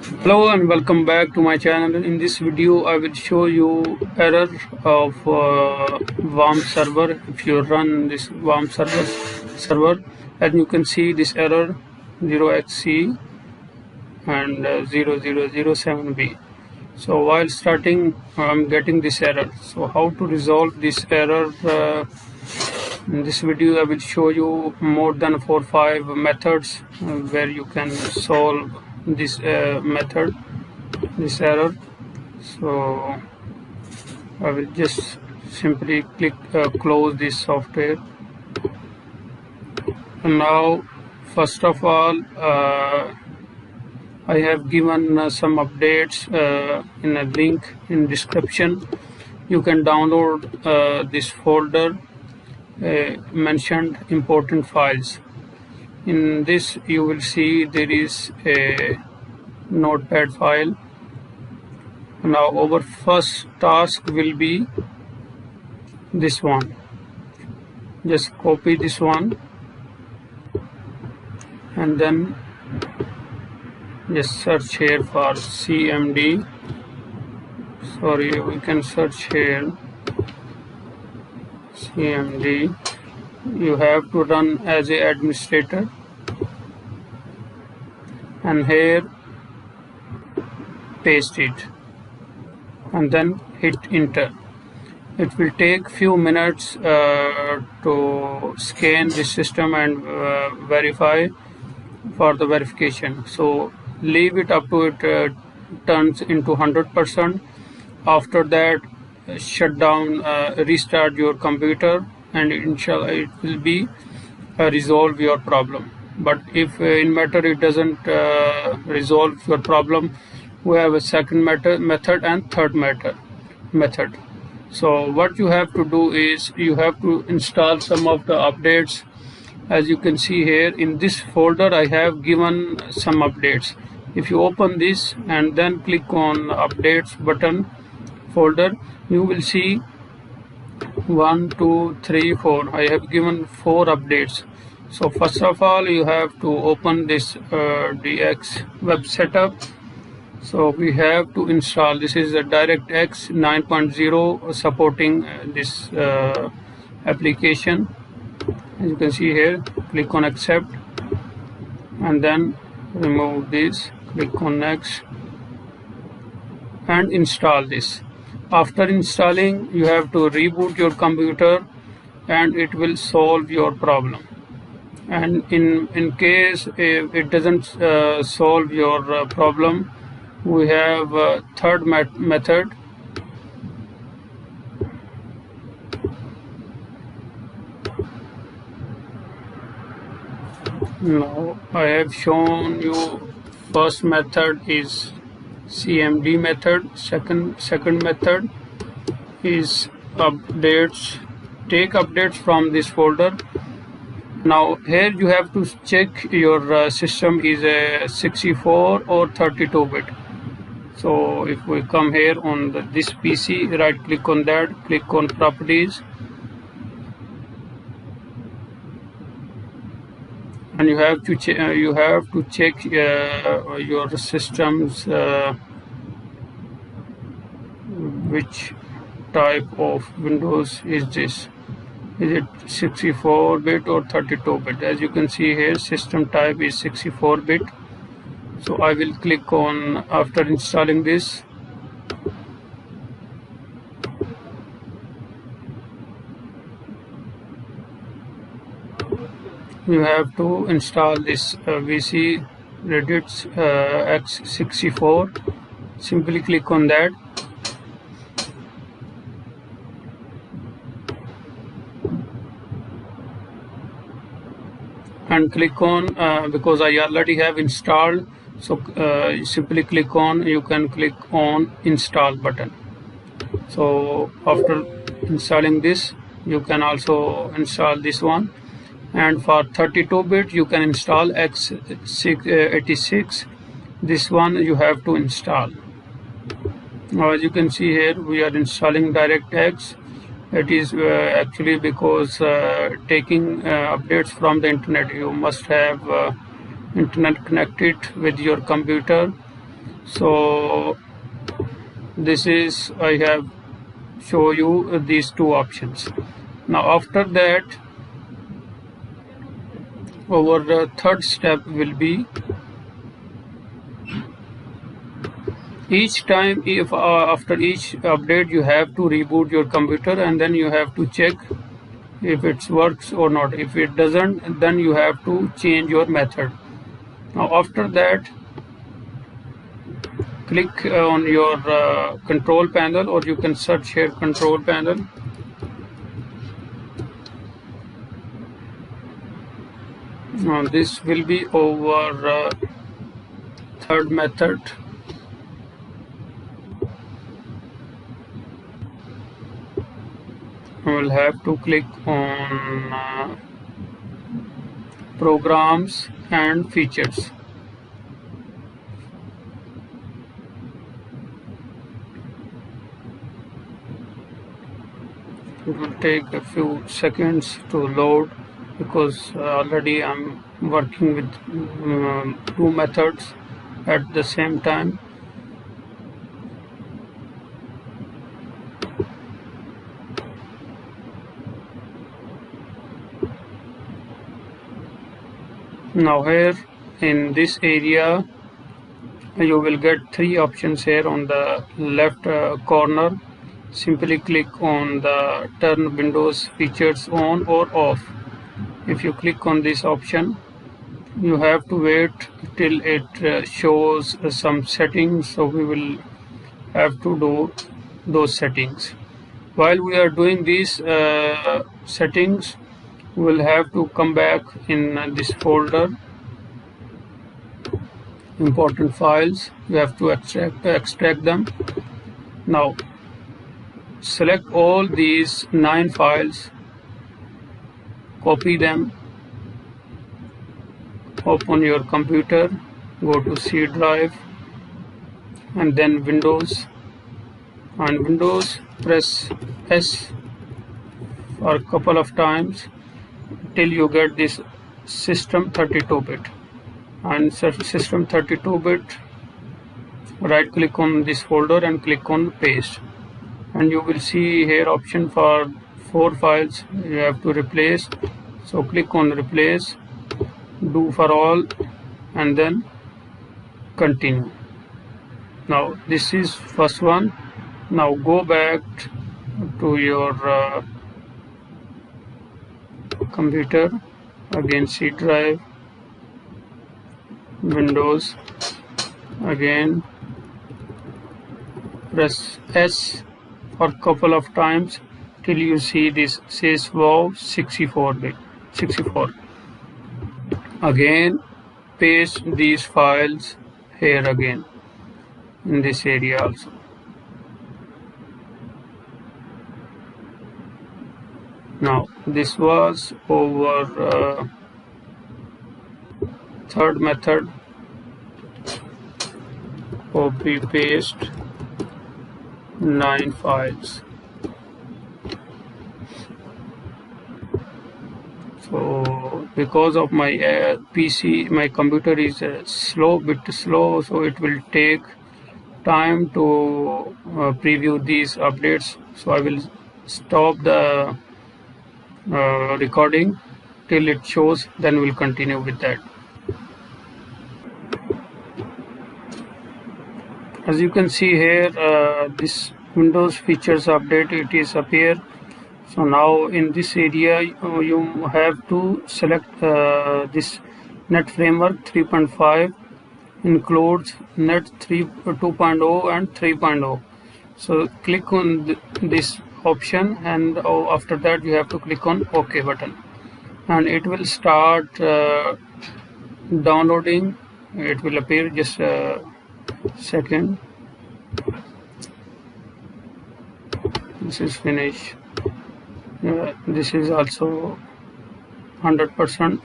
Hello and welcome back to my channel. In this video I will show you error of Wamp server. If you run this Wamp server, as you can see this error 0xc and 00007b. So while starting I'm getting this error. So how to resolve this error? In this video I will show you more than 4 or 5 methods where you can solve this this error. So I will just simply click close this software. And now first of all I have given some updates in a link in description. You can download this folder mentioned important files. In this you will see there is a notepad file. Now our first task will be this one. Just copy this one and then just search here for CMD. Sorry, we can search here CMD. You have to run as a administrator and here paste it and then hit enter. It will take few minutes to scan the system and verify for the verification. So leave it up to it turns into 100%. After that shut down, restart your computer, and inshallah it will be resolve your problem. But if in matter it doesn't resolve your problem, we have a second method and third method. So what you have to do is you have to install some of the updates. As you can see here in this folder I have given some updates. If you open this and then click on updates button folder, you will see 1 2 3 4. I have given 4 updates. So first of all you have to open this DX web setup. So we have to install, this is a DirectX 9.0 supporting this application. As you can see here, click on accept and then remove this, click on next and install this. After installing you have to reboot your computer and it will solve your problem. And in case if it doesn't solve your problem, we have a third method. Now I have shown you first method is CMD method. Second method is updates. Take updates from this folder. Now here you have to check your system is a 64 or 32-bit. So if we come here on this PC, right click on that, click on properties, and you have to check your system's which type of Windows is this. Is it 64-bit or 32-bit? As you can see here, system type is 64-bit. So I will click on, after installing this, you have to install this VC Reddit's X64. Simply click on that and click on because I already have installed, so simply click on, you can click on install button. So after installing this you can also install this one, and for 32-bit you can install X86. This one you have to install. Now as you can see here we are installing DirectX. It is actually because taking updates from the internet, you must have internet connected with your computer. So this is, I have show you these two options. Now after that, our third step will be, each time, if after each update you have to reboot your computer, and then you have to check if it works or not. If it doesn't, then you have to change your method. Now after that, click on your control panel, or you can search here control panel. Now this will be our third method. We will have to click on programs and features. It will take a few seconds to load, because already I'm working with two methods at the same time. Now here in this area, you will get three options here on the left corner. Simply click on the turn Windows features on or off. If you click on this option, you have to wait till it shows some settings, so we will have to do those settings. While we are doing these settings, we will have to come back in this folder, important files. You have to extract them. Now select all these 9 files, copy them, open your computer, go to C drive, and then Windows, and Windows, press S for a couple of times till you get this system 32-bit. And system 32-bit, right click on this folder and click on paste, and you will see here option for 4 files you have to replace. So click on replace, do for all, and then continue. Now this is first one. Now go back to your computer, again C drive, Windows, again press S for a couple of times till you see this says wow 64-bit 64. Again paste these files here again in this area also. Now this was our third method, copy paste 9 files. So because of my PC, my computer is bit slow, so it will take time to preview these updates. So I will stop the recording till it shows, then we'll continue with that. As you can see here, this Windows features update, it is appear. So now in this area you have to select this Net Framework 3.5 includes Net 2.0 and 3.0. So click on this option, and after that you have to click on OK button, and it will start downloading. It will appear, just a second. This is finished. This is also 100%.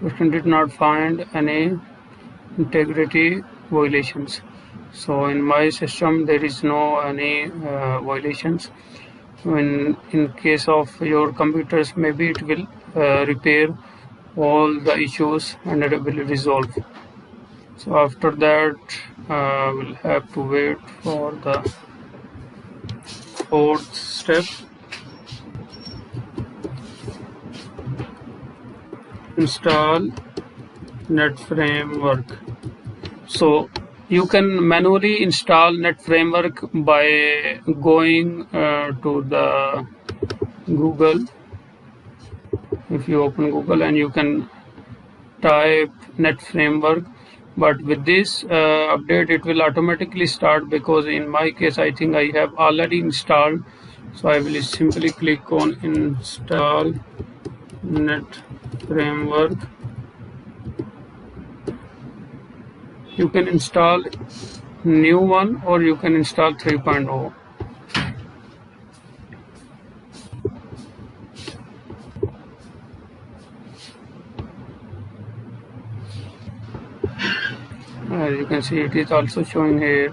We did not find any integrity violations. So in my system there is no any violations. In case of your computers, maybe it will repair all the issues and it will resolve. So after that we'll have to wait for the fourth step. Install Net Framework. So you can manually install Net Framework by going to the Google. If you open Google and you can type Net Framework, but with this update it will automatically start, because in my case I think I have already installed. So I will simply click on Install Net Framework. You can install new one or you can install 3.0. As you can see, it is also showing here,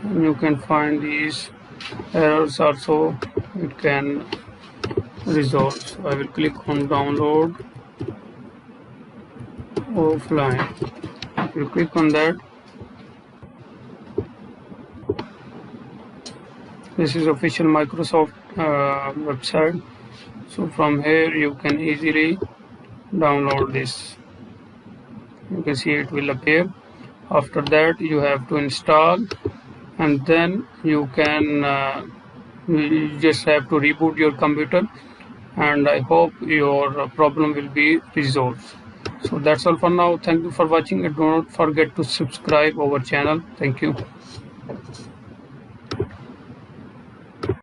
and you can find these errors also, it can resolve. So I will click on download offline. If you click on that, this is official Microsoft website. So from here you can easily download this. You can see it will appear. After that you have to install, and then you can you just have to reboot your computer, and I hope your problem will be resolved. So that's all for now. Thank you for watching, and do not forget to subscribe our channel. Thank you.